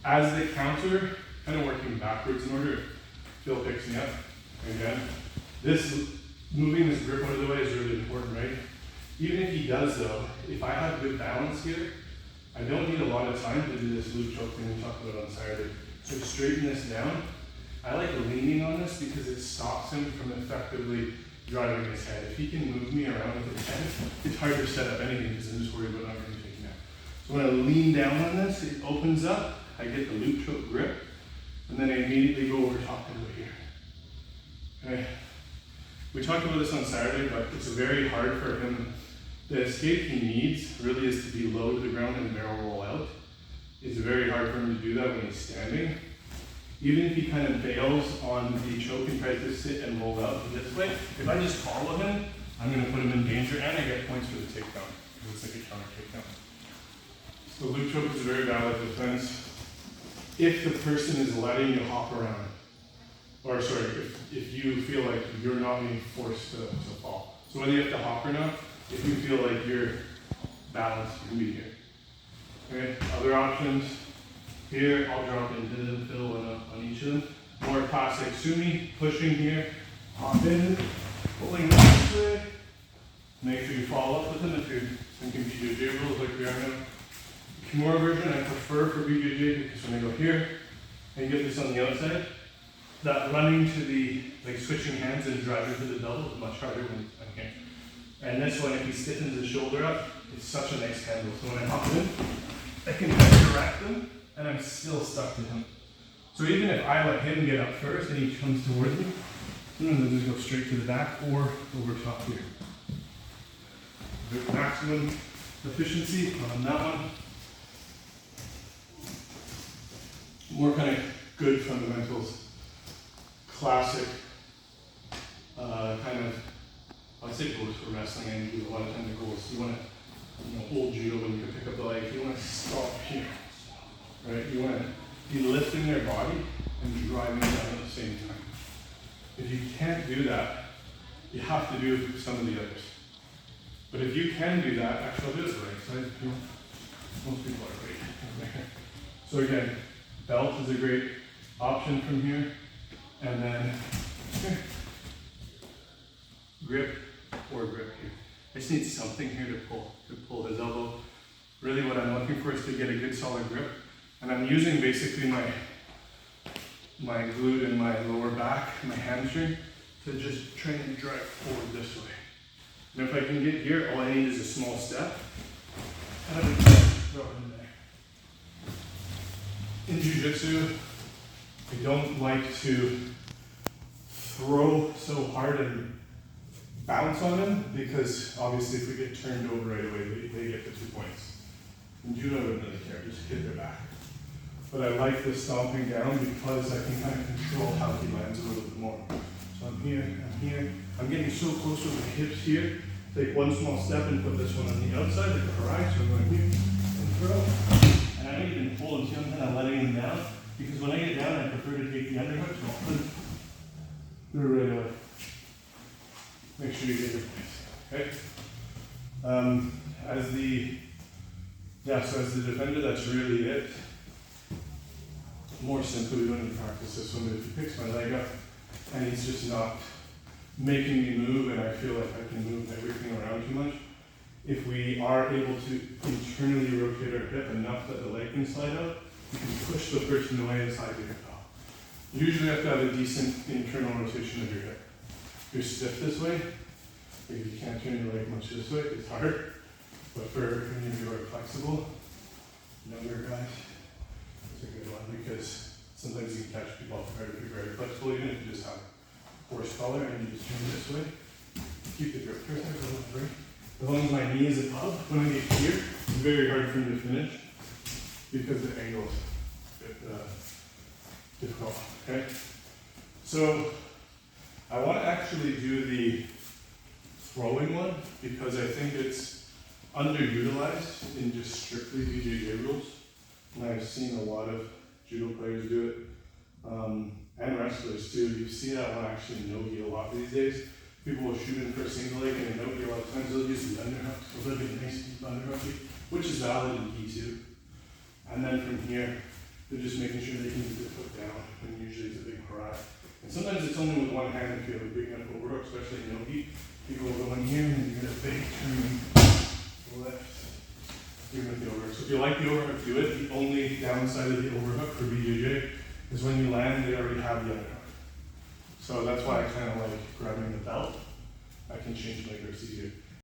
As the counter, kind of working backwards in order, Phil picks me up. Again, moving this grip out of the way is really important, right? Even if he does though, if I have good balance here, I don't need a lot of time to do this loop choke thing we talked about on Saturday. So to straighten this down, I like leaning on this because it stops him from effectively driving his head. If he can move me around with his head, it's hard to set up anything because I'm just worried about not getting taken out. So when I lean down on this, it opens up, I get the loop choke grip, and then I immediately go over top and over here. Okay. We talked about this on Saturday, but it's very hard for him. The escape he needs really is to be low to the ground and barrel roll out. It's very hard for him to do that when he's standing. Even if he kind of bails on the choke and tries to sit and roll out this way, if I just follow him, I'm going to put him in danger and I get points for the takedown. It's like a counter takedown. So loop choke is a very valid defense if the person is letting you hop around. Or sorry, if you feel like you're not being forced to fall. So whether you have to hop or not, if you feel like you're balanced, you can be here. Okay, other options. Here, I'll drop into the fill on each of them. More classic Sumi, pushing here, hop in, pulling this way. Make sure you follow up with them if you're thinking BJJ rules like we are now. Kimura version I prefer for BJJ because when I go here, and get this on the outside, that running to the, like switching hands and driving to the double is much harder when I'm here. And this one, if he stiffens his shoulder up, it's such a nice handle. So when I hop in, I can direct them, and I'm still stuck to him. So even if I let him get up first and he comes towards me, then just go straight to the back or over top here. The maximum efficiency on that one. More kind of good fundamentals. Classic kind of, I'd say goes for wrestling and you do a lot of time the goals. You want to hold judo when you can pick up the leg. You want to stop here, right? You want to be lifting their body and be driving down at the same time. If you can't do that, you have to do some of the others. But if you can do that, actually I'll do it right side. Most people are right. So again, belt is a great option from here. And then grip or grip here. I just need something here to pull his elbow. Really what I'm looking for is to get a good solid grip. And I'm using basically my glute and my lower back, my hamstring, to just try and drive forward this way. And if I can get here, all I need is a small step. And I can throw it in there. In Jiu-Jitsu, I don't like to throw so hard and bounce on them because obviously if we get turned over right away, they get the 2 points. In judo, I wouldn't really care, just hit their back. But I like the stomping down because I can kind of control how he lands a little bit more. So I'm here. I'm getting so close with my hips here. Take one small step and put this one on the outside, like a harai. So I'm going here and throw. And I don't even pull until I'm kind of letting him down. Because when I get down, I prefer to take the underhook, so I'll put it right away. Make sure you get your place, okay? As the defender, that's really it. More simply, we don't need to practice this one, but if he picks my leg up and he's just not making me move and I feel like I can move everything around too much, if we are able to internally rotate our hip enough that the leg can slide out, you can push the person away and slide your hip out. You usually have to have a decent internal rotation of your hip. If you're stiff this way, if you can't turn your leg much this way, it's hard. But for any of you who are flexible, younger guys, it's a good one because sometimes you can catch people off guard if you're very flexible, even if you just have horse collar and you just turn this way. Keep the grip first, as long as my knee is above, when I get here, it's very hard for me to finish because the angle is a bit difficult, okay? So I want to actually do the throwing one because I think it's underutilized in just strictly BJJ rules. And I've seen a lot of judo players do it, and wrestlers too. You see that one actually in no-gi a lot these days. People will shoot in for a single leg and in no-gi a lot of times they'll use the underhook. So they'll get a nice deep underhook, which is valid in gi too. And then from here, They're just making sure they can get their foot down, and usually it's a big hurrah. And sometimes it's only with one hand if you have a big enough overhook, especially in no-gi. People will go in here and you get a big turn lift. Even with the overhook. So if you like the overhook, do it. The only downside of the overhook for BJJ is when you land, they already have the underhook. So that's why I kind of like grabbing the belt. I can change my grips easier.